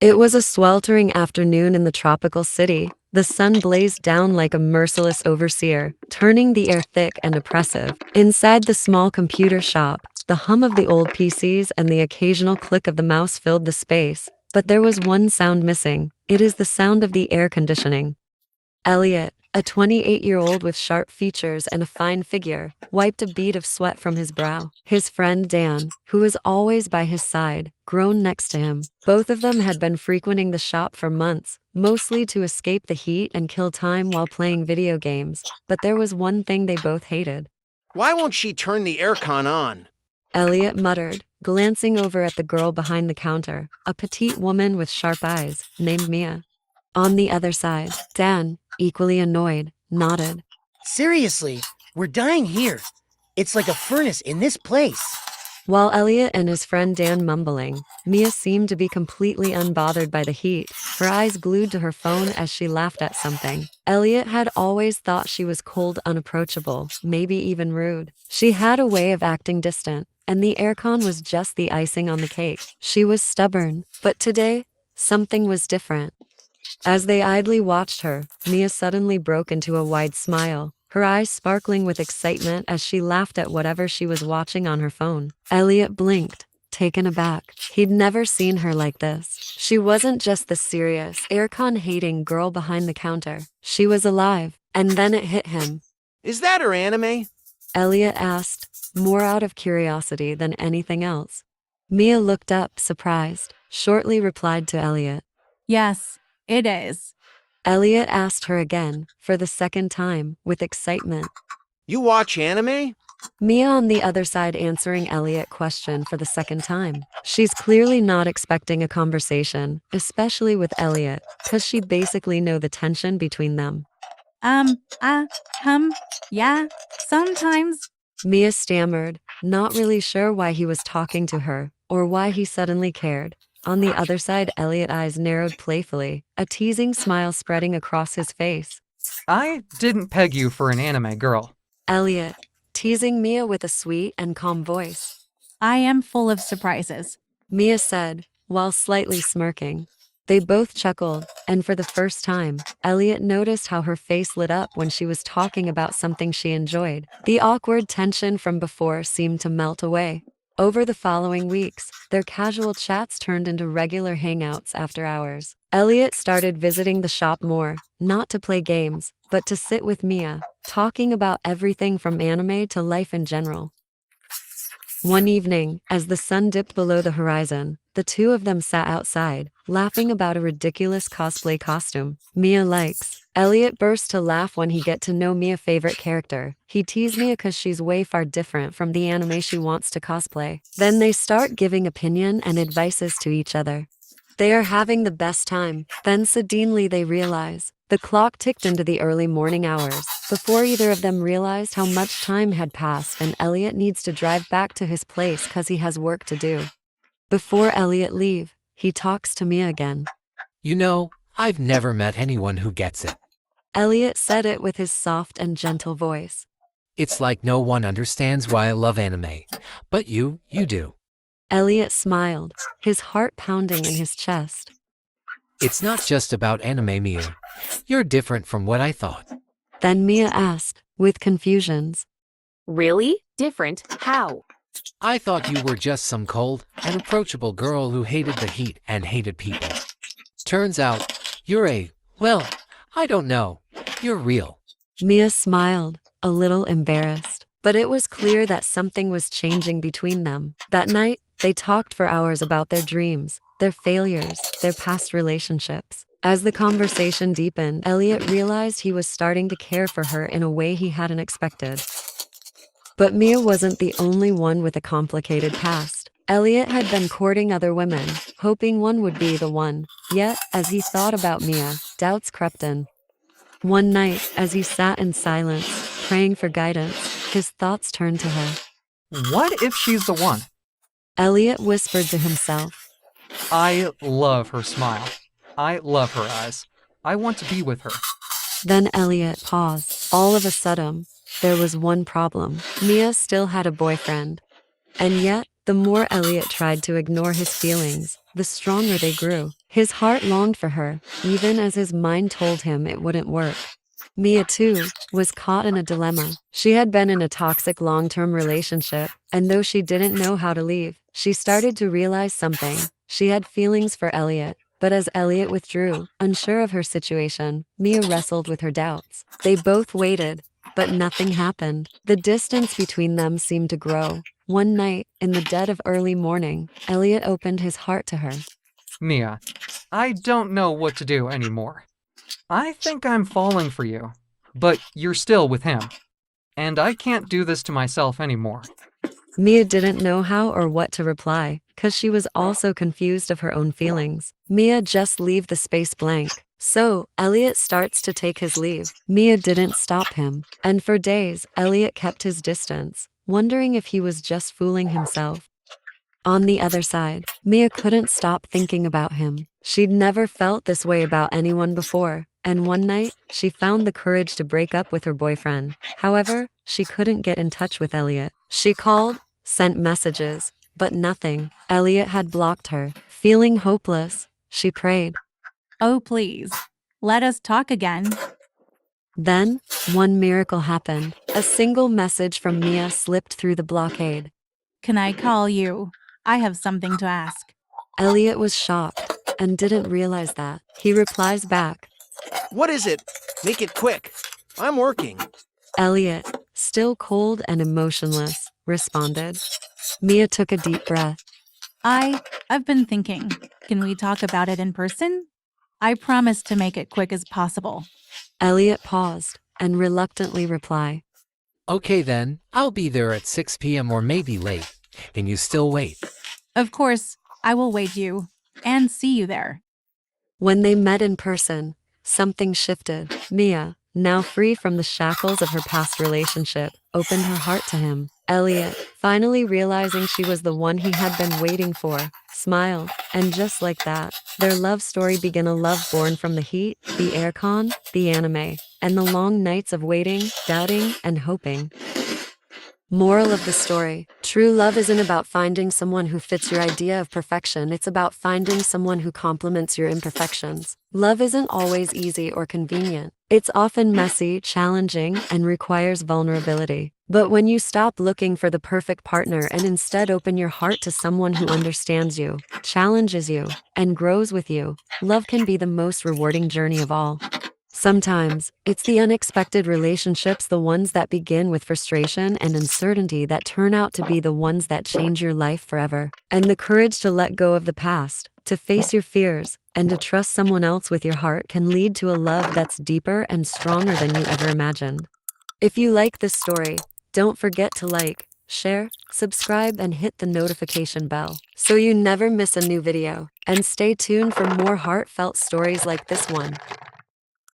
It was a sweltering afternoon in the tropical city. The sun blazed down like a merciless overseer, turning the air thick and oppressive. Inside the small computer shop, the hum of the old PCs and the occasional click of the mouse filled the space. But there was one sound missing. It is the sound of the air conditioning. Elliot, a 28-year-old with sharp features and a fine figure, wiped a bead of sweat from his brow. His friend Dan, who was always by his side, groaned next to him. Both of them had been frequenting the shop for months, mostly to escape the heat and kill time while playing video games. But there was one thing they both hated. Why won't she turn the aircon on? Elliot muttered, glancing over at the girl behind the counter, a petite woman with sharp eyes, named Mia. On the other side, Dan, equally annoyed, nodded. Seriously, we're dying here. It's like a furnace in this place. While Elliot and his friend Dan mumbling, Mia seemed to be completely unbothered by the heat, her eyes glued to her phone as she laughed at something. Elliot had always thought she was cold, unapproachable, maybe even rude. She had a way of acting distant, and the aircon was just the icing on the cake. She was stubborn, but today, something was different. As they idly watched her, Mia suddenly broke into a wide smile, her eyes sparkling with excitement as she laughed at whatever she was watching on her phone. Elliot blinked, taken aback. He'd never seen her like this. She wasn't just the serious, aircon-hating girl behind the counter. She was alive, and then it hit him. Is that her anime? Elliot asked, more out of curiosity than anything else. Mia looked up, surprised, shortly replied to Elliot. Yes, it is. Elliot asked her again, for the second time, with excitement. You watch anime? Mia on the other side answering Elliot's question for the second time. She's clearly not expecting a conversation, especially with Elliot, cause she basically know the tension between them. Yeah, sometimes. Mia stammered, not really sure why he was talking to her, or why he suddenly cared. On the other side, Elliot's eyes narrowed playfully, a teasing smile spreading across his face. I didn't peg you for an anime girl. Elliot, teasing Mia with a sweet and calm voice. I am full of surprises. Mia said, while slightly smirking. They both chuckled, and for the first time, Elliot noticed how her face lit up when she was talking about something she enjoyed. The awkward tension from before seemed to melt away. Over the following weeks, their casual chats turned into regular hangouts after hours. Elliot started visiting the shop more, not to play games, but to sit with Mia, talking about everything from anime to life in general. One evening, as the sun dipped below the horizon, the two of them sat outside, laughing about a ridiculous cosplay costume Mia likes. Elliot burst to laugh when he get to know Mia's favorite character. He teased Mia cause she's way far different from the anime she wants to cosplay. Then they start giving opinion and advices to each other. They are having the best time. Then suddenly they realize. The clock ticked into the early morning hours, before either of them realized how much time had passed and Elliot needs to drive back to his place cause he has work to do. Before Elliot leave, he talks to Mia again. You know, I've never met anyone who gets it. Elliot said it with his soft and gentle voice. It's like no one understands why I love anime. But you do. Elliot smiled, his heart pounding in his chest. It's not just about anime, Mia. You're different from what I thought. Then Mia asked, with confusions. Really? Different? How? I thought you were just some cold and approachable girl who hated the heat and hated people. Turns out, well, I don't know. You're real. Mia smiled, a little embarrassed. But it was clear that something was changing between them. That night, they talked for hours about their dreams, their failures, their past relationships. As the conversation deepened, Elliot realized he was starting to care for her in a way he hadn't expected. But Mia wasn't the only one with a complicated past. Elliot had been courting other women, hoping one would be the one. Yet, as he thought about Mia, doubts crept in. One night, as he sat in silence, praying for guidance, his thoughts turned to her. What if she's the one? Elliot whispered to himself. I love her smile. I love her eyes. I want to be with her. Then Elliot paused. All of a sudden, there was one problem. Mia still had a boyfriend. And yet, the more Elliot tried to ignore his feelings, the stronger they grew. His heart longed for her, even as his mind told him it wouldn't work. Mia, too, was caught in a dilemma. She had been in a toxic long-term relationship, and though she didn't know how to leave, she started to realize something. She had feelings for Elliot, but as Elliot withdrew, unsure of her situation, Mia wrestled with her doubts. They both waited, but nothing happened. The distance between them seemed to grow. One night, in the dead of early morning, Elliot opened his heart to her. Mia, I don't know what to do anymore. I think I'm falling for you, but you're still with him. And I can't do this to myself anymore. Mia didn't know how or what to reply, cause she was also confused of her own feelings. Mia just leave the space blank. So, Elliot starts to take his leave. Mia didn't stop him, and for days, Elliot kept his distance, wondering if he was just fooling himself. On the other side, Mia couldn't stop thinking about him. She'd never felt this way about anyone before, and one night, she found the courage to break up with her boyfriend. However, she couldn't get in touch with Elliot. She called, sent messages, but nothing. Elliot had blocked her. Feeling hopeless, she prayed. Oh, please. Let us talk again. Then, one miracle happened. A single message from Mia slipped through the blockade. Can I call you? I have something to ask. Elliot was shocked and didn't realize that. He replies back. What is it? Make it quick. I'm working. Elliot, still cold and emotionless, responded. Mia took a deep breath. I've been thinking. Can we talk about it in person? I promise to make it quick as possible. Elliot paused and reluctantly replied. Okay then, I'll be there at 6 p.m. or maybe late. Can you still wait? Of course, I will wait you and see you there. When they met in person, something shifted. Mia, now free from the shackles of her past relationship, opened her heart to him. Elliot, finally realizing she was the one he had been waiting for, smiled, and just like that, their love story began, a love born from the heat, the aircon, the anime, and the long nights of waiting, doubting, and hoping. Moral of the story: true love isn't about finding someone who fits your idea of perfection, it's about finding someone who complements your imperfections. Love isn't always easy or convenient. It's often messy, challenging, and requires vulnerability. But when you stop looking for the perfect partner and instead open your heart to someone who understands you, challenges you, and grows with you, love can be the most rewarding journey of all. Sometimes, it's the unexpected relationships, the ones that begin with frustration and uncertainty, that turn out to be the ones that change your life forever. And the courage to let go of the past, to face your fears, and to trust someone else with your heart can lead to a love that's deeper and stronger than you ever imagined. If you like this story, don't forget to like, share, subscribe, and hit the notification bell so you never miss a new video. And stay tuned for more heartfelt stories like this one.